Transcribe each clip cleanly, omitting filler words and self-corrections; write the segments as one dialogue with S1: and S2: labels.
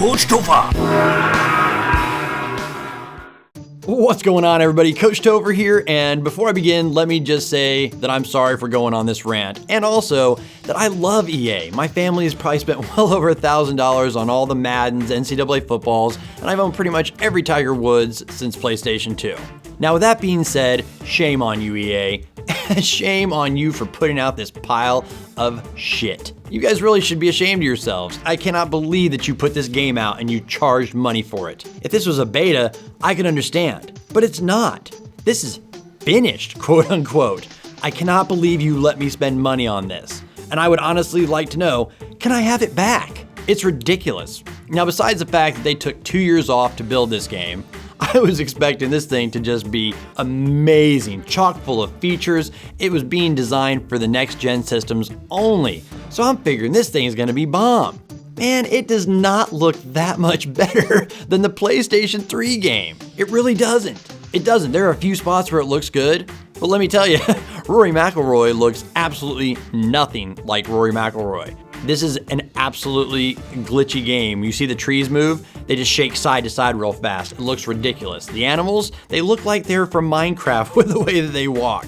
S1: Coach Topher.
S2: What's going on, everybody? Coach Topher here, and before I begin, let me just say that I'm sorry for going on this rant, and also that I love EA. My family has probably spent well over $1,000 on all the Maddens, NCAA footballs, and I've owned pretty much every Tiger Woods since PlayStation 2. Now, with that being said, shame on you, EA. Shame on you for putting out this pile of shit. You guys really should be ashamed of yourselves. I cannot believe that you put this game out and you charged money for it. If this was a beta, I could understand, but it's not. This is finished, quote unquote. I cannot believe you let me spend money on this. And I would honestly like to know, can I have it back? It's ridiculous. Now, besides the fact that they took 2 years off to build this game, I was expecting this thing to just be amazing, chock full of features. It was being designed for the next gen systems only. So I'm figuring this thing is gonna be bomb. Man, it does not look that much better than the PlayStation 3 game. It really doesn't. It doesn't. There are a few spots where it looks good, but let me tell you, Rory McIlroy looks absolutely nothing like Rory McIlroy. This is an absolutely glitchy game. You see the trees move, they just shake side to side real fast. It looks ridiculous. The animals, they look like they're from Minecraft with the way that they walk.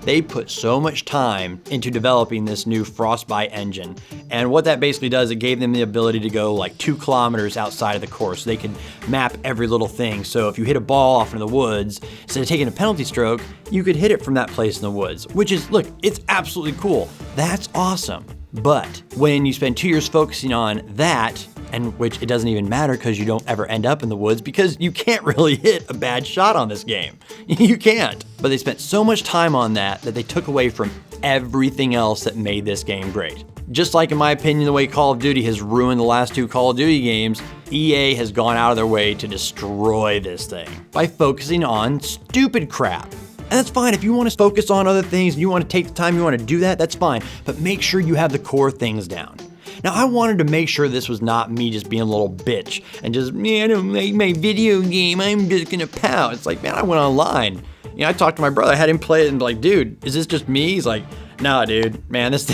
S2: They put so much time into developing this new Frostbite engine. And what that basically does, it gave them the ability to go like 2 kilometers outside of the course. They can map every little thing. So if you hit a ball off in the woods, instead of taking a penalty stroke, you could hit it from that place in the woods, which is, look, it's absolutely cool. That's awesome. But when you spend 2 years focusing on that, and which it doesn't even matter because you don't ever end up in the woods because you can't really hit a bad shot on this game. You can't. But they spent so much time on that they took away from everything else that made this game great. Just like, in my opinion, the way Call of Duty has ruined the last 2 Call of Duty games, EA has gone out of their way to destroy this thing by focusing on stupid crap. And that's fine. If you want to focus on other things and you want to take the time, you want to do that, that's fine. But make sure you have the core things down. Now, I wanted to make sure this was not me just being a little bitch and just, man, I don't like my video game, I'm just gonna pout. It's like, man, I went online. You know, I talked to my brother, I had him play it and be like, dude, is this just me? He's like, nah, dude, man, this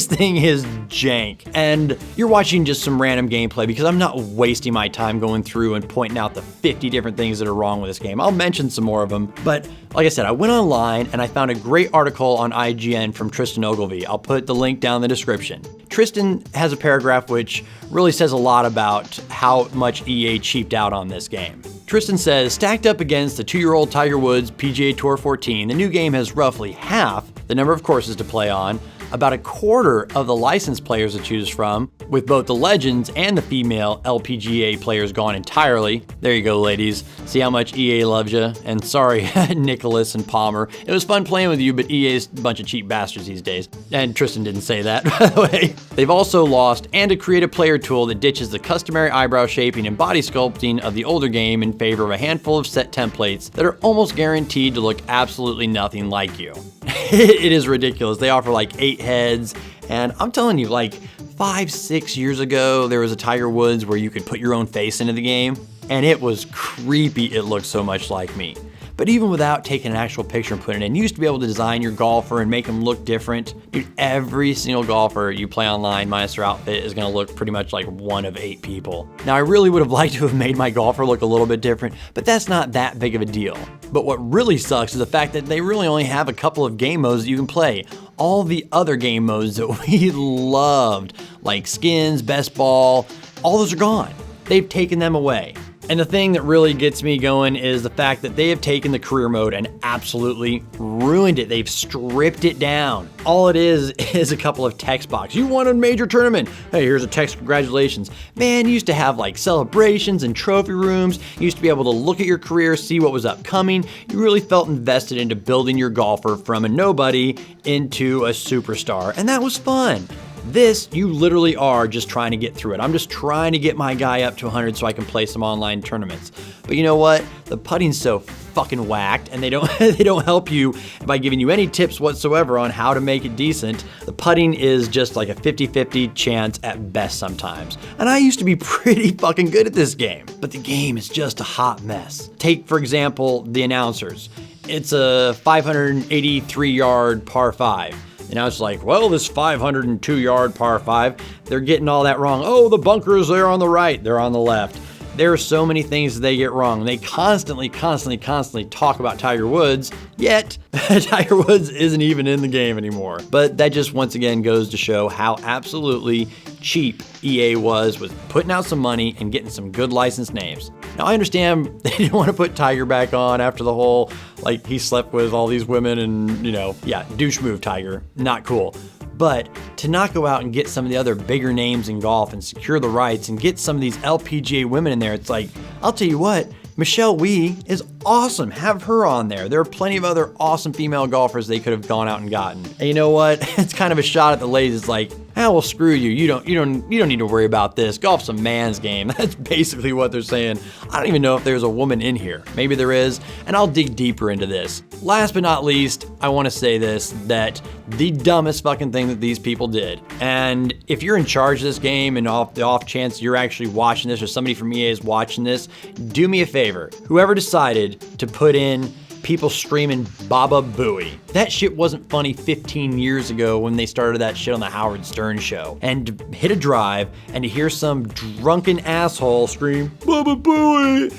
S2: thing is jank. And you're watching just some random gameplay because I'm not wasting my time going through and pointing out the 50 different things that are wrong with this game. I'll mention some more of them, but like I said, I went online and I found a great article on IGN from Tristan Ogilvie. I'll put the link down in the description. Tristan has a paragraph which really says a lot about how much EA cheaped out on this game. Tristan says, stacked up against the 2-year-old Tiger Woods PGA Tour 14, the new game has roughly half the number of courses to play on, about a quarter of the licensed players to choose from, with both the legends and the female LPGA players gone entirely. There you go, ladies. See how much EA loves you? And sorry, Nicholas and Palmer. It was fun playing with you, but EA's a bunch of cheap bastards these days. And Tristan didn't say that, by the way. They've also lost and a creative player tool that ditches the customary eyebrow shaping and body sculpting of the older game in favor of a handful of set templates that are almost guaranteed to look absolutely nothing like you. It is ridiculous. They offer like 8 heads, and I'm telling you, like 5-6 years ago, there was a Tiger Woods where you could put your own face into the game, and it was creepy. It looked so much like me. But even without taking an actual picture and putting it in, you used to be able to design your golfer and make them look different. Dude, every single golfer you play online, minus their outfit, is gonna look pretty much like one of 8 people. Now, I really would have liked to have made my golfer look a little bit different, but that's not that big of a deal. But what really sucks is the fact that they really only have a couple of game modes that you can play. All the other game modes that we loved, like skins, best ball, all those are gone. They've taken them away. And the thing that really gets me going is the fact that they have taken the career mode and absolutely ruined it. They've stripped it down. All it is a couple of text boxes. You won a major tournament. Hey, here's a text, congratulations. Man, you used to have like celebrations and trophy rooms. You used to be able to look at your career, see what was upcoming. You really felt invested into building your golfer from a nobody into a superstar. And that was fun. This, you literally are just trying to get through it. I'm just trying to get my guy up to 100 so I can play some online tournaments. But you know what? The putting's so fucking whacked, and they don't help you by giving you any tips whatsoever on how to make it decent. The putting is just like a 50-50 chance at best sometimes. And I used to be pretty fucking good at this game, but the game is just a hot mess. Take, for example, the announcers. It's a 583-yard par 5. And now it's like, well, this 502-yard par 5, they're getting all that wrong. Oh, the bunker is there on the right, they're on the left. There are so many things that they get wrong. They constantly talk about Tiger Woods, yet Tiger Woods isn't even in the game anymore. But that just once again goes to show how absolutely cheap EA was with putting out some money and getting some good licensed names. Now, I understand they didn't want to put Tiger back on after the whole, like, he slept with all these women and, yeah, douche move, Tiger. Not cool. But to not go out and get some of the other bigger names in golf and secure the rights and get some of these LPGA women in there, it's like, I'll tell you what, Michelle Wie is awesome. Have her on there. There are plenty of other awesome female golfers they could have gone out and gotten. And you know what? It's kind of a shot at the ladies. It's like, well, screw you. You don't need to worry about this. Golf's a man's game. That's basically what they're saying. I don't even know if there's a woman in here. Maybe there is, and I'll dig deeper into this. Last but not least, I want to say this, that the dumbest fucking thing that these people did, and if you're in charge of this game and the off chance you're actually watching this or somebody from EA is watching this, do me a favor. Whoever decided to put in people screaming Baba Booey. That shit wasn't funny 15 years ago when they started that shit on the Howard Stern show. And to hit a drive and to hear some drunken asshole scream Baba Booey.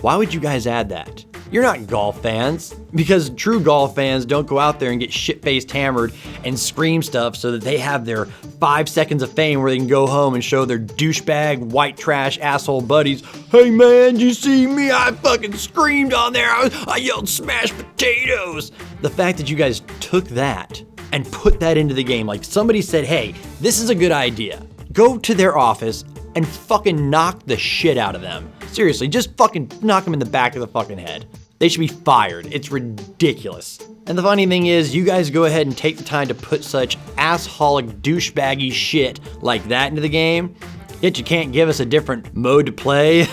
S2: Why would you guys add that? You're not golf fans, because true golf fans don't go out there and get shit-faced hammered and scream stuff so that they have their 5 seconds of fame where they can go home and show their douchebag, white trash, asshole buddies, hey man, did you see me? I fucking screamed on there. I yelled smashed potatoes. The fact that you guys took that and put that into the game, like somebody said, hey, this is a good idea. Go to their office and fucking knock the shit out of them. Seriously, just fucking knock them in the back of the fucking head. They should be fired. It's ridiculous. And the funny thing is, you guys go ahead and take the time to put such assholic douchebaggy shit like that into the game, yet you can't give us a different mode to play.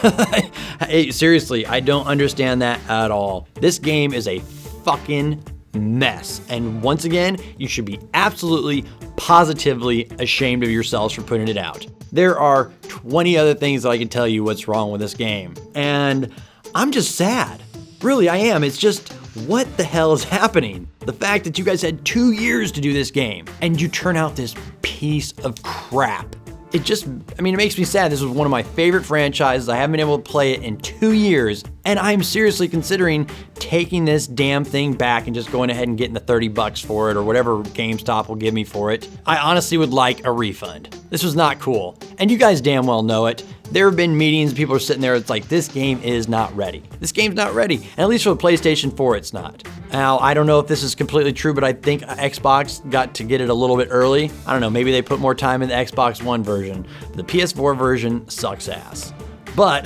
S2: Hey, seriously, I don't understand that at all. This game is a fucking mess. And once again, you should be absolutely, positively ashamed of yourselves for putting it out. There are 20 other things that I can tell you what's wrong with this game. And I'm just sad. Really, I am. It's just, what the hell is happening? The fact that you guys had 2 years to do this game and you turn out this piece of crap. It makes me sad. This was one of my favorite franchises. I haven't been able to play it in 2 years, and I'm seriously considering taking this damn thing back and just going ahead and getting the $30 for it or whatever GameStop will give me for it. I honestly would like a refund. This was not cool, and you guys damn well know it. There have been meetings, people are sitting there, it's like, this game is not ready. This game's not ready, and at least for the PlayStation 4, it's not. Now, I don't know if this is completely true, but I think Xbox got to get it a little bit early. I don't know, maybe they put more time in the Xbox One version. The PS4 version sucks ass. But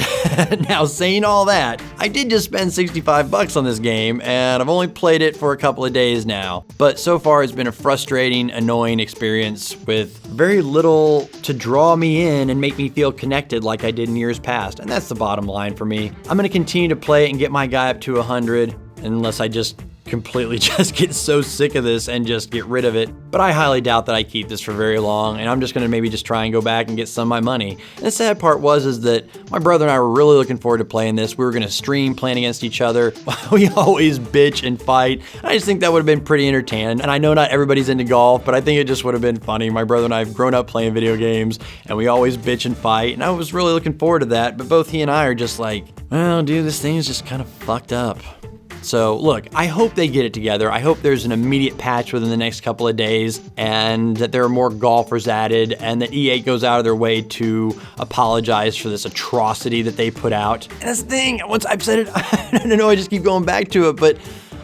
S2: now saying all that, I did just spend $65 on this game, and I've only played it for a couple of days now. But so far it's been a frustrating, annoying experience with very little to draw me in and make me feel connected like I did in years past. And that's the bottom line for me. I'm gonna continue to play it and get my guy up to 100, unless I just completely just get so sick of this and just get rid of it. But I highly doubt that I keep this for very long, and I'm just gonna maybe just try and go back and get some of my money. And the sad part is that my brother and I were really looking forward to playing this. We were gonna stream playing against each other. We always bitch and fight. I just think that would have been pretty entertaining. And I know not everybody's into golf, but I think it just would have been funny. My brother and I have grown up playing video games, and we always bitch and fight, and I was really looking forward to that. But both he and I are just like, well, dude, this thing is just kind of fucked up. So look, I hope they get it together. I hope there's an immediate patch within the next couple of days and that there are more golfers added and that EA goes out of their way to apologize for this atrocity that they put out. And that's the thing, once I've said it, I don't know, I just keep going back to it, but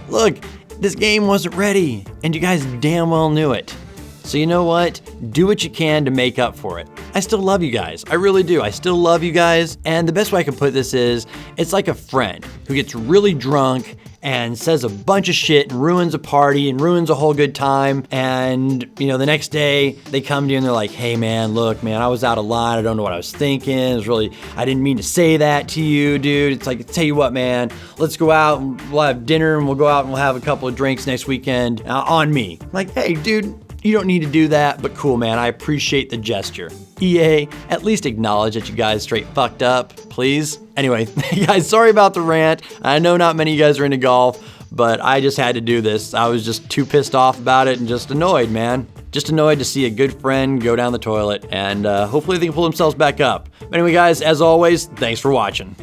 S2: look, this game wasn't ready and you guys damn well knew it. So you know what? Do what you can to make up for it. I still love you guys. I really do. I still love you guys. And the best way I can put this is, it's like a friend who gets really drunk and says a bunch of shit and ruins a party and ruins a whole good time. And, you know, the next day they come to you and they're like, hey man, look, man, I was out of line. I don't know what I was thinking. It was really, I didn't mean to say that to you, dude. It's like, tell you what, man, let's go out and we'll have dinner and we'll go out and we'll have a couple of drinks next weekend on me. Like, hey, dude, you don't need to do that, but cool, man. I appreciate the gesture. EA, at least acknowledge that you guys straight fucked up, please. Anyway, guys, sorry about the rant. I know not many of you guys are into golf, but I just had to do this. I was just too pissed off about it and just annoyed, man. Just annoyed to see a good friend go down the toilet, and hopefully they can pull themselves back up. But anyway, guys, as always, thanks for watching.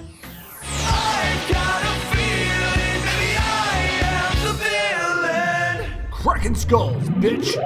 S1: Cracking skulls, bitch!